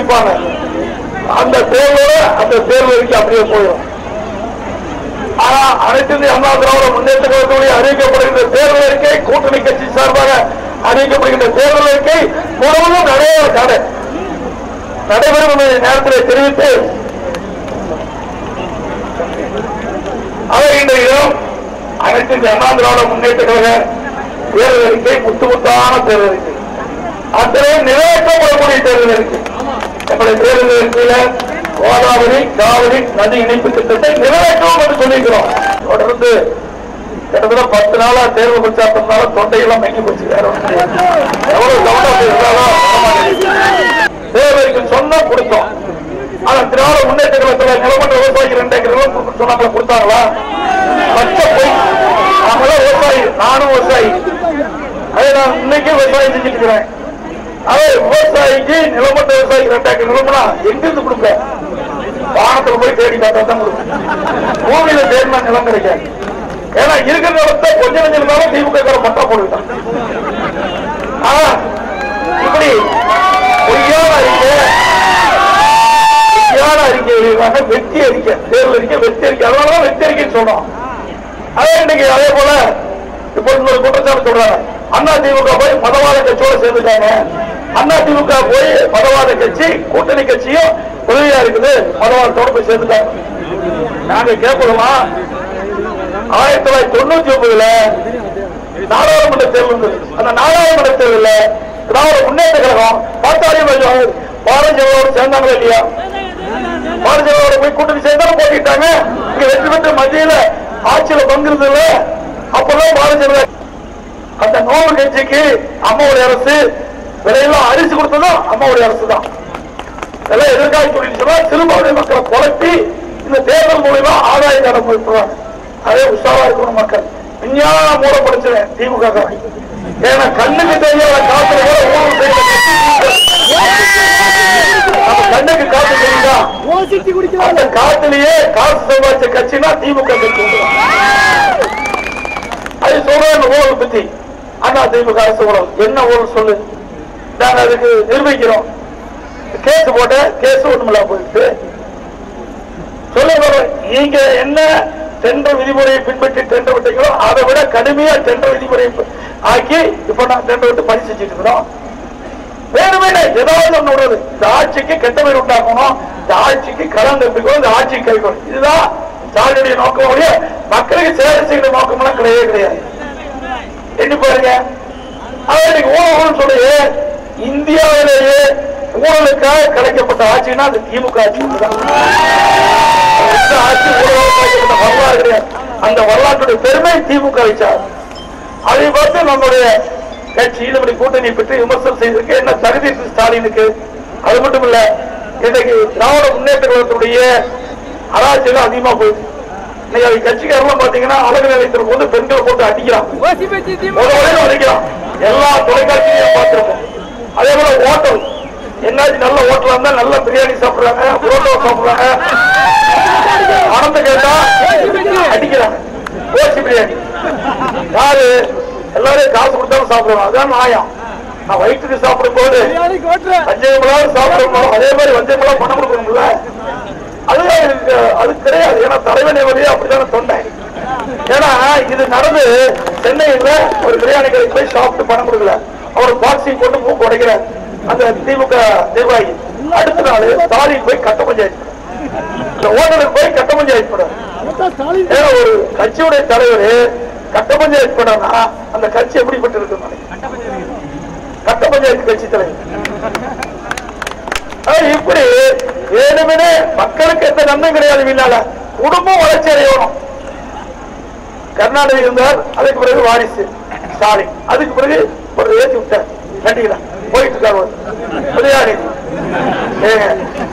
அறிவிப்பாங்க. அந்த தேர்தலோட அந்த தேர்தல் அறிக்கை அப்படியே போயிடும். ஆனா அனைத்து இந்திய அண்ணா திராவிட முன்னேற்ற கழகத்துடைய அறிவிக்கப்படுகின்ற தேர்தல் அறிக்கை, கூட்டணி கட்சி சார்பாக அறிவிக்கப்படுகின்ற தேர்தல் அறிக்கை முழுவதும் நடைபெறும் நேரத்தில் தெரிவித்து அதை இன்றையும் அனைத்து இந்திய அண்ணா திராவிட முன்னேற்ற கழக தேர்தல் அறிக்கை முத்தான தேர்தல் அறிக்கை, அத்தனை நிறைவேற்றப்படக்கூடிய தேர்தல் அறிக்கை. நம்முடைய தேர்தல் அறிக்கையில கோதாவரி காவிரி நதி இணைப்பு திட்டத்தை நிறைவேற்றவும் என்று சொல்லியிருக்கிறோம். தொடர்ந்து கிட்டத்தட்ட 10 நாளா தேர்வு பிரச்சாரத்தினால தொண்டையெல்லாம் மெங்கி போச்சு. எவ்வளவு கவனம் இருந்தாலும் தேர்தலுக்கு சொன்னா கொடுத்தோம். ஆனா திராவிட முன்னேற்ற கழகத்தில் நிலமன்ற விவசாயிக்கு 2 ஏக்கர் நிலம் சொன்னாங்களா? கொடுத்தாங்களா? பச்ச போய் நாமளும் விவசாயி, நானும் விவசாயி, அதை நான் இன்னைக்கு விவசாயம் செஞ்சுட்டு இருக்கிறேன். அதே விவசாயிக்கு நிலமன்ற விவசாயிக்கு 2 ஏக்கர் நிலம்னா எங்கிருந்து கொடுக்க? வானத்துல போய் தேடி பார்த்தா தான் கொடுக்கும். பூமியில தேடினா நிலம் கிடைக்காது. ஏன்னா இருக்கிற நிலத்தை கொஞ்சம் கொஞ்சம் இருந்தாலும் திமுக பட்டா போட்டுட்டான். ஆனா இப்படி பொய்யான அறிக்கை வெற்றி அறிக்கை, தேர்தல் அறிக்கை வெற்றி அறிக்கை, அதனாலதான் வெற்றி அறிக்கைன்னு சொன்னோம். அதே இன்னைக்கு அதே போல இப்ப இன்னொரு குற்றச்சாட்டு சொல்றாங்க, அண்ணா திமுக போய் மதவாத கட்சியோட சேர்ந்துட்டாங்க. அண்ணா திமுக போய் மதவாத கட்சி கூட்டணி கட்சியும் உதவியா இருக்குது, மதவாதத்தோட போய் சேர்ந்துட்டாங்க. நாங்க கேட்கணுமா? 1999 நாடாளுமன்ற தேர்தல், அந்த நாடாளுமன்ற தேர்தலில் திராவிட முன்னேற்ற கழகம் பாட்டாளி பாரதியோடு சேர்ந்தாங்களா இல்லையா? பாரதியோட போய் கூட்டணி சேர்ந்தாலும் போட்டிட்டாங்க. இங்க வெற்றி பெற்ற மத்தியில ஆட்சியில பங்கு இல்ல. அப்பெல்லாம் பாரதிய அந்த நோவு கட்சிக்கு அம்மாவுடைய அரசு விலையெல்லாம் அரிசி கொடுத்ததும் அம்மாவுடைய அரசு தான். இதெல்லாம் எதிர்கால சொன்னா சிறுபான்மை மக்களை குழப்பி இந்த தேர்தல் மூலமா ஆதாயம் தர போயிட்டுறாங்க. அதே உஷாரா இருக்கணும் மக்கள். விஞ்ஞான மூடப்படுத்துவேன் திமுக. ஏன்னா கண்ணுக்கு தெரியாத காத்துல நம்ம கண்ணுக்கு காத்து தெரியுதா? அந்த காத்திலேயே காசு சம்பாதிச்ச கட்சினா திமுக கட்சி. அது சொல்றேன் ஊழல் பத்தி. அண்ணா திமுக அரசு ஊழல் என்ன ஊழல் சொல்லு, நாங்க அதுக்கு நிரூபிக்கிறோம். கேஸ் போட்ட கேஸ் ஒண்ணுமில்ல போயிட்டு சொல்லுங்க. நீங்க என்ன டெண்டர் விதிமுறையை பின்பற்றி டெண்டர் விட்டீங்களோ அதை விட கடுமையா டெண்டர் விதிமுறையை ஆக்கி இப்ப நான் டெண்டர் விட்டு பணி செஞ்சுட்டு இருக்கிறோம். வேணுமே ஏதாவது ஒண்ணு விடுறது. இந்த ஆட்சிக்கு கெட்ட பேர் உண்டாக்கணும், இந்த ஆட்சிக்கு கடன் தப்பிக்கணும், இந்த ஆட்சிக்கு கைக்கணும். இதுதான் ஸ்டாலினுடைய நோக்கம். மக்களுக்கு சேவை செய்கிற நோக்கம் எல்லாம் கிடையவே கிடையாது. எண்ணி பாருங்க. இன்னைக்கு ஊழல் சொல்லி இந்தியாவிலேயே ஊழலுக்காக கிடைக்கப்பட்ட ஆட்சின்னா அது திமுக ஆட்சி. ஆட்சி ஊழலுக்காக வரலாறு கிடையாது. அந்த வரலாற்றுடைய பெருமை திமுக வச்சார். அதை பார்த்து நம்முடைய கட்சி நம்முடைய கூட்டணி பற்றி விமர்சனம் செய்திருக்கு. என்ன தகுதி ஸ்டாலினுக்கு? அது மட்டும் இல்ல, இன்னைக்கு திராவிட முன்னேற்ற கழகத்துடைய அராஜகம் அதிகமா போயிடுச்சு. இன்னைக்கு கட்சிக்காரெல்லாம் பாத்தீங்கன்னா அழகு நிலையத்தின் போது பெண்களை போட்டு அடிக்கிறான், அடிக்கிறான். எல்லா தொலைக்காட்சியும் பார்த்திருக்கோம். அதே போல ஹோட்டல் என்னாச்சு, நல்ல ஹோட்டலா இருந்தா நல்ல பிரியாணி சாப்பிடுறாங்க, புரோட்டா சாப்பிடுறாங்க. ஆனந்த கேட்டா அடிக்கிறாங்க. ஓசி பிரியாணி யாரு? எல்லாரும் காசு கொடுத்தாலும் சாப்பிடுவாங்க. அதான் நியாயம். நான் வயிற்றுக்கு சாப்பிடும் போது வஞ்சகமெல்லாம் சாப்பிடணும். அதே மாதிரி வஞ்சகமெல்லாம் பணம் கொடுக்கணும்ல. அதுதான் அது கிடையாது. ஏன்னா தலைவனை வழியே அப்படித்தானே சொன்னேன். ஏன்னா இது நடந்து சென்னையில ஒரு பிரியாணி கடைக்கு போய் சாப்பிட்டு பணம் கொடுக்கல, அவர் பாக்ஸிங் போட்டு மூக்கு உடைக்கிறார் அந்த திமுக நிர்வாகி. அடுத்த நாள் ஸ்டாலின் போய் கட்ட பஞ்சாயத்து, இந்த ஓட்டலுக்கு போய் கட்ட பஞ்சாயத்து போட. ஏன்னா ஒரு கட்சியுடைய தலைவர் கட்ட பஞ்சாயத்து பண்ணா அந்த கட்சி எப்படிப்பட்டு இருக்கு? கட்ட பஞ்சாயத்து கட்சி தலைவர் இப்படி வேணுமெனே மக்களுக்கு எந்த நன்மை கிடையாது. வீணால குடும்பம் வளர்ச்சி அடையணும். கர்நாடகா இருந்தார், அதுக்கு பிறகு வாரிசு ஸ்டாலின், அதுக்கு பிறகு ஒரு ஏற்றி விட்டார், கண்டிக்கிறார் போயிட்டு இருக்காரு உதயாநிதி.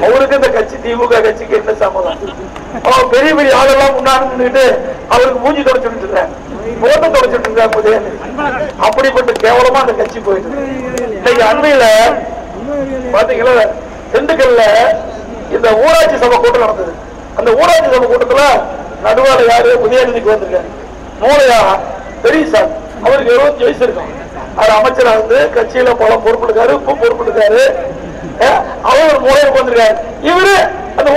அவருக்கு இந்த கட்சி திமுக கட்சிக்கு என்ன சம்மதம்? அவன் பெரிய பெரிய ஆளெல்லாம் முன்னாடி அவருக்கு மூஞ்சி தொடச்சுட்டு இருக்காங்க, போட்டை தொடச்சுட்டு இருக்காங்க உதயாநிதி. அப்படிப்பட்ட கேவலமா அந்த கட்சி போயிட்டு இன்னைக்கு அண்மையில பாத்தீங்களா திண்டுக்கல்ல இந்த ஊராட்சி சபை கூட்டம் நடந்தது. அந்த ஊராட்சி சபை கூட்டத்துல நடுவாள யாரு? உதயநிதிக்கு வந்திருக்காரு. மூளையா பெரியசாமி, அவருக்கு 25 வயசு இருக்கும். அவர் அமைச்சரா இருந்து கட்சியில பல பொறுப்பு இருக்காரு, இப்ப பொறுப்பு இருக்காரு. அவர் மூலையில் உட்கார்ந்திருக்காரு. இவரு அந்த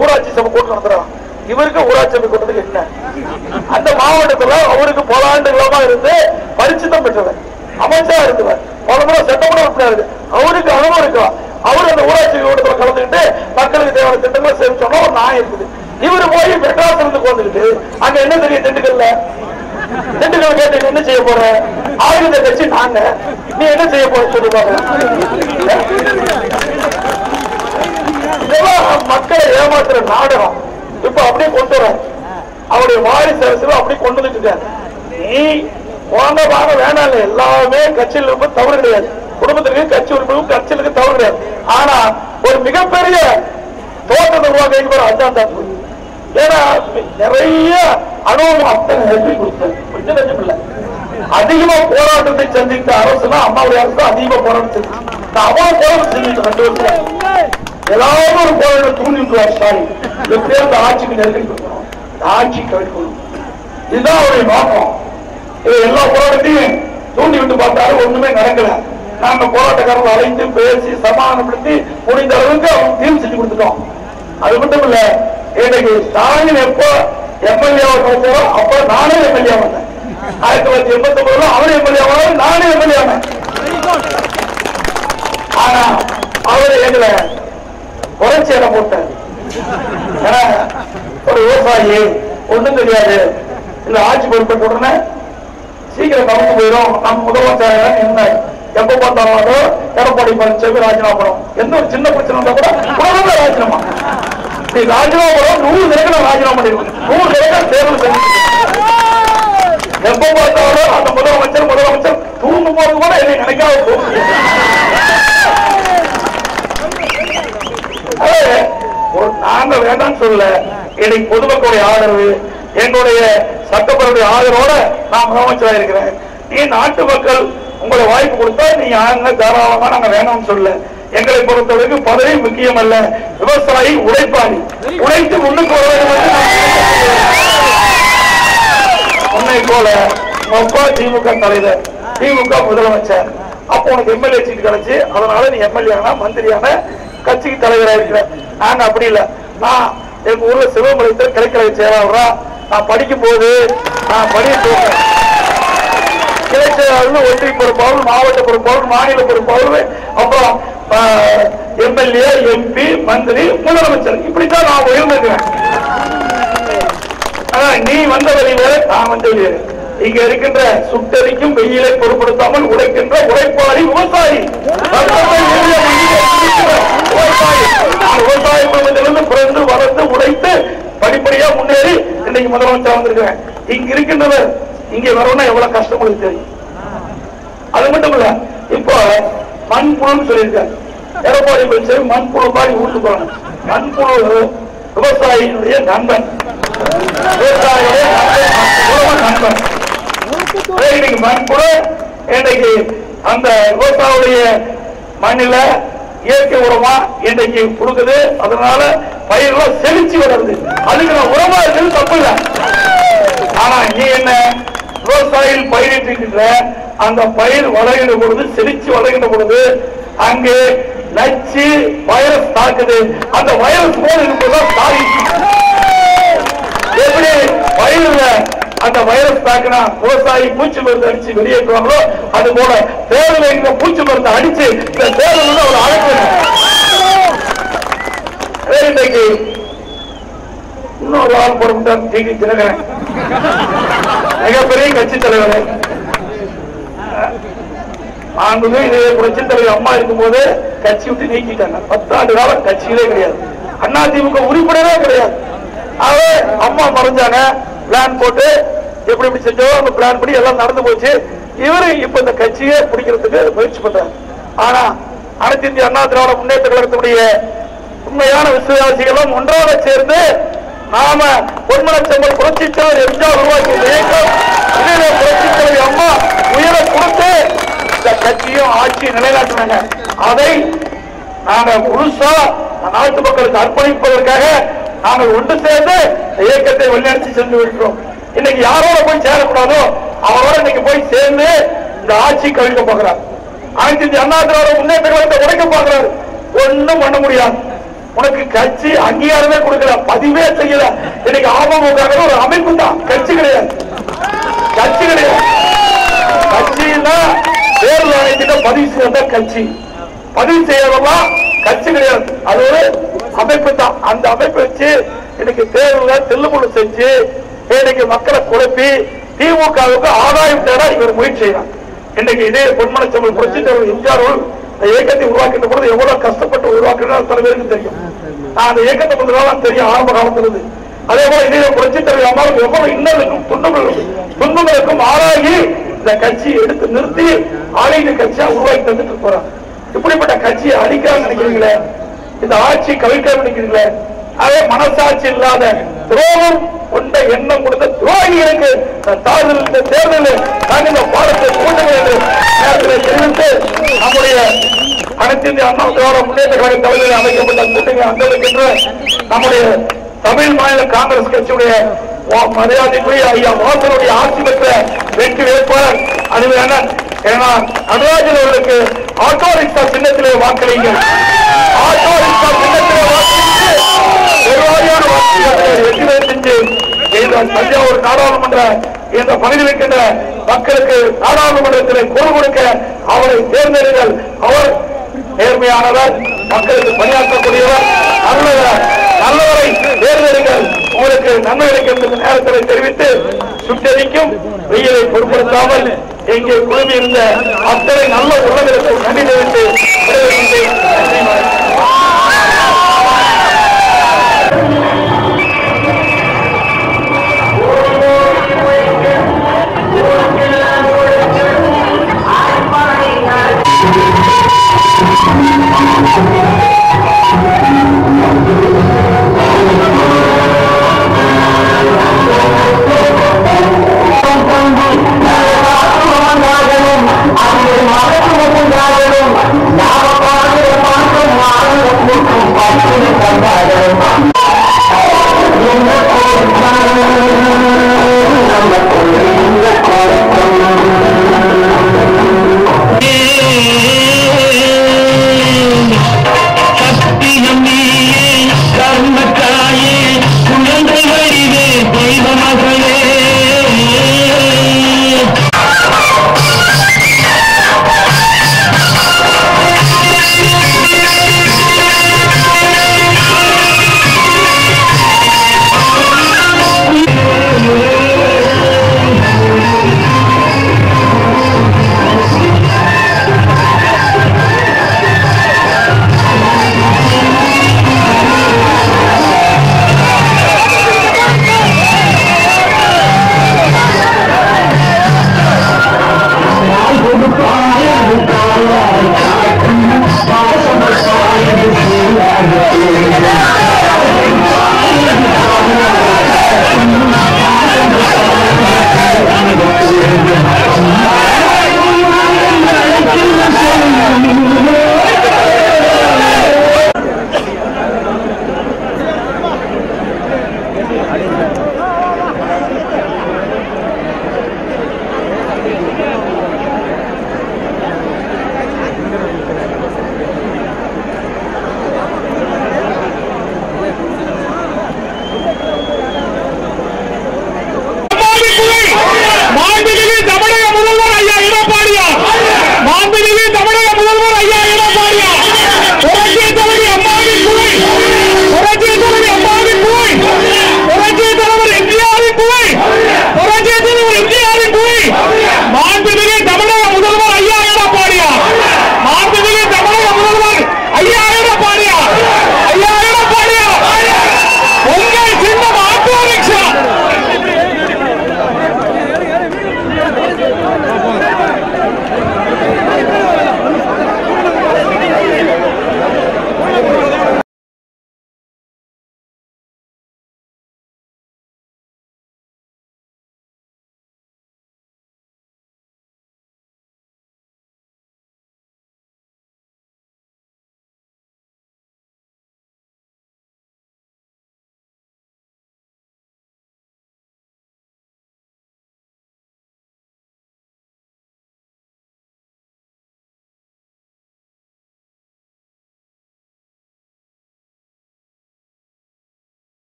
ஊராட்சி சபை கூட்டம் நடத்துறான். இவருக்கு ஊராட்சி சபை கூட்டத்துக்கு என்ன? அந்த மாவட்டத்துல அவருக்கு பல ஆண்டுகளமா இருந்து பரிசுத்தம் பெற்றவர், அமைச்சரா இருந்தவர், பல முறை சட்டமன்ற உறுப்பினர் இருக்கு, அவருக்கு அனுபவம் இருக்கலாம். அவர் அந்த ஊராட்சி கூட்டத்தில் கலந்துக்கிட்டு மக்களுக்கு தேவையான திட்டங்களை சேமிச்சோம்னா ஒரு நியாயம் இருக்குது. இவரு போய் மெட்ராஸ் இருந்து உட்கார்ந்துக்கிட்டு அங்க என்ன தெரியும் திண்டுக்கல் கேட்டு என்ன செய்ய போற? ஆயுத கட்சி நாங்க, நீ என்ன செய்ய போற சொல்லுவாங்க. மக்களை ஏமாத்துற நாடகம் இப்ப அப்படியே கொண்டு வர அவருடைய வாரிசு அரசு அப்படி கொண்டு வந்துட்டு நீ போன வாரம் வேணாம் இல்ல, எல்லாமே கட்சியில் இருப்பது தவறு கிடையாது. குடும்பத்திற்கு கட்சி உறுப்பினரும் கட்சிகளுக்கு தவறு கிடையாது. ஆனா ஒரு மிகப்பெரிய தோட்டத்தை உருவாக்க அதுதான் தப்பு. ஏன்னா நிறைய அனுபவம் அத்தனை கொடுத்தது. அதிகமா போராட்டத்தை சந்தித்த அரசுனா அம்மாவுடைய அரசு அதிகமா போராட்டம் செஞ்சு அவ்வளவு போராட்டம் செஞ்சுட்டு 2 வருஷம் ஏதாவது ஒரு போராட்டம் தூண்டிட்டு ஸ்டாலின் எப்படியா அந்த ஆட்சிக்கு நெருக்கடி கொடுக்கணும், ஆட்சி கவிழ்க்கணும். இதுதான் அவருடைய நோக்கம். எல்லா போராட்டத்தையும் தூண்டி விட்டு பார்த்தாலும் ஒண்ணுமே நடக்கல. நாங்க போராட்டக்காரர்கள் அழைத்து பேசி சமாதானப்படுத்தி முடிந்த அளவுக்கு அவங்க தீர்வு செஞ்சு கொடுத்துட்டோம். அது மட்டும் இல்ல, இன்னைக்கு ஸ்டாலின் எப்ப எம்எல்ஏ கிடைச்சாரோ அப்ப நானே எம்எல்ஏ வந்தேன். 1989 அவரு எம்எல்ஏ ஆனாலும் நானே எம்எல்ஏ ஆனேன். ஆனா அவரு எங்களை குறைச்சி இடம் போட்டார். ஏன்னா ஒரு விவசாயி ஒண்ணும் தெரியாது, இந்த ஆட்சி பொறுப்பேற்ற உடனே சீக்கிரம் கலந்து போயிடும், நம்ம முதலமைச்சர் என்ன எப்ப பார்த்தாலும் எடப்பாடி பழனிசாமி ராஜினாமா பண்ணணும். எந்த ஒரு சின்ன பிரச்சனை இருந்தா கூட உடனே ராஜினாமா. நீ ராஜினாமா பண்ண 100 தினங்கள் ராஜினாமா பண்ணிருக்கணும், 100 தினங்கள் தேர்தல் செஞ்சு எப்ப பார்த்தாலும் அந்த முதலமைச்சர் தூங்கும் போது கூட என்னை நினைக்காத போக நாங்க வேண்டாம் சொல்ல. இன்னைக்கு பொதுமக்களுடைய ஆதரவு, எங்களுடைய சட்டப்பேரவை ஆதரவோட நான் முதலமைச்சராக இருக்கிறேன். நீ நாட்டு மக்கள் உங்களை வாய்ப்பு கொடுத்தா நீங்க தாராளமா நாங்க வேணாம்னு சொல்ல. எங்களை பொறுத்தவரைக்கு பதவி முக்கியம் அல்ல, விவசாயி உழைப்பாளி, உழைத்து முன்னுக்கு வர வேண்டும். உன்னை போல அப்பா திமுக தலைவர், திமுக முதலமைச்சர், அப்போ உனக்கு எம்எல்ஏ சீட் கிடைச்சு அதனால நீ எம்எல்ஏ ஆனா மந்திரியான கட்சிக்கு தலைவராக இருக்கிற. நாங்க அப்படி இல்லை. நான் எங்க ஊர்ல சிவமலைத்தில் கிளைக்கலை செயலாளரா நான் படிக்கும் போது நான் படித்து கிளை செயலாளர், ஒன்றிய பொறுப்பாளர், மாவட்ட பொறுப்பாளர், மாநில பொறுப்பாளர், அப்புறம் எம்எல்ஏ, எம்பி, மந்திரி, முதலமைச்சர், இப்படித்தான் நான் உயர்ந்திருக்கிறேன். நீ வந்த வழி வேற, நான் வந்த வழி வேற. இங்க இருக்கின்ற சுட்டரிக்கும் வெயிலை பொருட்படுத்தாமல் உழைக்கின்ற உழைப்பாளி விவசாயி, விவசாய குடும்பத்திலிருந்து பிறந்து வளர்ந்து உழைத்து படிப்படியா முன்னேறி இன்னைக்கு முதலமைச்சர் வந்திருக்கிறேன். இங்க இருக்கின்றவர் இங்க வரணும்னா எவ்வளவு கஷ்டம் உங்களுக்கு தெரியும். அது மட்டும் இல்ல, இப்போ மண்புழுன்னு சொல்லியிருக்காரு எடப்பாடி பழனிசாமி. மண்புழு மாதிரி ஊட்டு போகணும். மண்புழு விவசாயியினுடைய நண்பன், விவசாயியுடைய நண்பன். இன்னைக்கு மண்புழு இன்னைக்கு அந்த விவசாயியுடைய மண்ணில இயற்கை உரமா இன்னைக்கு கொடுக்குது. அதனால பயிர்கள் செழிச்சு வருது. அதுக்கு நான் உரமா இருக்கிறது தப்பு இல்லை. ஆனா நீ என்ன விவசாயிகள் பயிரிட்டிருக்கின்ற அந்த பயிர் வளர்கின்ற பொழுது, செழிச்சு வளர்கின்ற பொழுது அங்கே நச்சு வைரஸ் தாக்குது. அந்த வைரஸ் போல இருப்பதுதான் தாய். எப்படி பயிர்ல அந்த வைரஸ் தாக்குனா விவசாயி பூச்சி மருந்து அடிச்சு வெளியேற்றுவாங்களோ, அது போல தேர்தல் பூச்சி மருந்து அடிச்சு இந்த தேர்தல் அவர் அழைக்கணும். இன்னைக்கு இன்னொரு ஆள் பொறுப்புதான் டிவி தினகரன், மிகப்பெரிய கட்சி தலைவர். ஆண்டுமே இதே புரட்சி தலைவர் அம்மா இருக்கும் போது கட்சி விட்டு நீக்கிட்டாங்க. 10 ஆண்டு காலம் கட்சியிலே கிடையாது, அதிமுக உறுப்பினரே கிடையாது. ஆகவே அம்மா மறைஞ்சாங்க, பிளான் போட்டு எப்படி எப்படி செஞ்சோம் அந்த பிளான் படி எல்லாம் நடந்து போச்சு. இவரு இப்ப இந்த கட்சியை பிடிக்கிறதுக்கு முயற்சி பண்றாரு. ஆனா அனைத்து இந்திய அண்ணா திராவிட முன்னேற்ற கழகத்துடைய உண்மையான விசுவாசிகளும் ஒன்றாக சேர்ந்து நாம பொன்மனச்செம்மல் புரட்சித்தலைவர் எம்ஜிஆர் உருவாக்கிய இயக்கம், புரட்சித்தலைவர் அம்மா உயிரை கொடுத்து இந்த கட்சியும் ஆட்சியை நிலைநாட்டினாங்க. அதை நாங்க முழுசா நாட்டு மக்களுக்கு அர்ப்பணிப்பதற்காக நாங்கள் ஒன்று சேர்ந்து இயக்கத்தை வழிநடத்தி சென்று விட்டோம். இன்னைக்கு யாரோட போய் சேரக்கூடாதோ அவரோட இன்னைக்கு போய் சேர்ந்து இந்த ஆட்சி கழிக்க போகிறார். அனைத்து இந்திய அண்ணா திராவிட முன்னேற்ற கழகத்தை உடைக்க பார்க்கிறார். ஒண்ணும் பண்ண முடியாது. உனக்கு கட்சி அங்கீகாரமே கொடுக்கல, பதிவே செய்யல. இன்னைக்கு அமமுக ஒரு அமைப்பு தான், கட்சி கிடையாது. கட்சி கிடையாது. கட்சின்னா தேர்தல் ஆணையத்திட்ட பதிவு செய்யறதா கட்சி, பதிவு செய்யறதெல்லாம் கட்சி கிடையாது. அது ஒரு அமைப்பு தான். அந்த அமைப்பை வச்சு இன்னைக்கு தேர்தல தெல்லுமுள்ளு செஞ்சு இன்னைக்கு மக்களை குழப்பி திமுகவுக்கு ஆதாயம் தேட இவர் முயற்சி செய்யறார். இன்னைக்கு இதே பொன்மனச்செம்மல் புரட்சித் தலைவர் எம்ஜிஆர் இந்த இயக்கத்தை உருவாக்கின்ற பொழுது எவ்வளவு கஷ்டப்பட்டு உருவாக்குறது பல பேருக்கு தெரியும். நான் அந்த இயக்கத்தை கொண்டுதான் தெரியும் ஆரம்ப காலத்திலிருந்து. அதே போல இதே புரட்சித் தலைவர் அம்மாவுக்கு எவ்வளவு இன்னலுக்கும் துன்பங்களுக்கும் ஆளாகி இந்த கட்சியை எடுத்து நிறுத்தி ஆளுநர் கட்சியா உருவாக்கி தந்துட்டு போறாங்க. இப்படிப்பட்ட கட்சியை அழிக்காம நினைக்கிறீங்களே, இந்த ஆட்சி கவிழ்க்காம நினைக்கிறீங்களே, அதே மனசாட்சி இல்லாத துரோகம் கொண்ட எண்ணம் கொடுத்த துரோகிகளுக்கு தேர்தலில் நாங்கள் இந்த பாடத்தை கூட்டங்கள் என்று நேரத்தில் தெரிவித்து நம்முடைய அனைத்து இந்திய அண்ணா திராவிட முன்னேற்ற கழக தலைவரில் அமைக்கப்பட்ட கூட்டங்களை அங்கீகரிக்கின்ற நம்முடைய தமிழ் மாநில காங்கிரஸ் கட்சியுடைய மரியாதைக்குரிய ஐயா வாசனுடைய ஆட்சி பெற்ற வெற்றி வேட்பாளர் அருமையான நடராஜன் அவர்களுக்கு ஆட்டோ ரிக்ஷா சின்னத்திலே வாக்களிங்கள். ஆட்டோ ரிக்ஷா சின்னத்திலே வாக்களித்து பெருவாரியான வாக்குகளை வெற்றி செஞ்சு தஞ்சாவூர் நாடாளுமன்ற இந்த பகுதியில் இருக்கின்ற மக்களுக்கு நாடாளுமன்றத்தில் குரல் கொடுக்க அவரை தேர்ந்தெடுங்கள். அவர் நேர்மையானவர், மக்களுக்கு பணியாற்றக்கூடியவர், நல்லவரை தேர்ந்தெடுங்கள். உங்களுக்கு நன்மை கிடைக்கும் நேரத்தில் தெரிவித்து சுட்டரிக்கும் வெயிலை பொருட்படுத்தாமல் இங்கே குழுமி இருந்த அத்தனை நல்ல உள்ளவர்களுக்கு நன்றி தெரிவித்து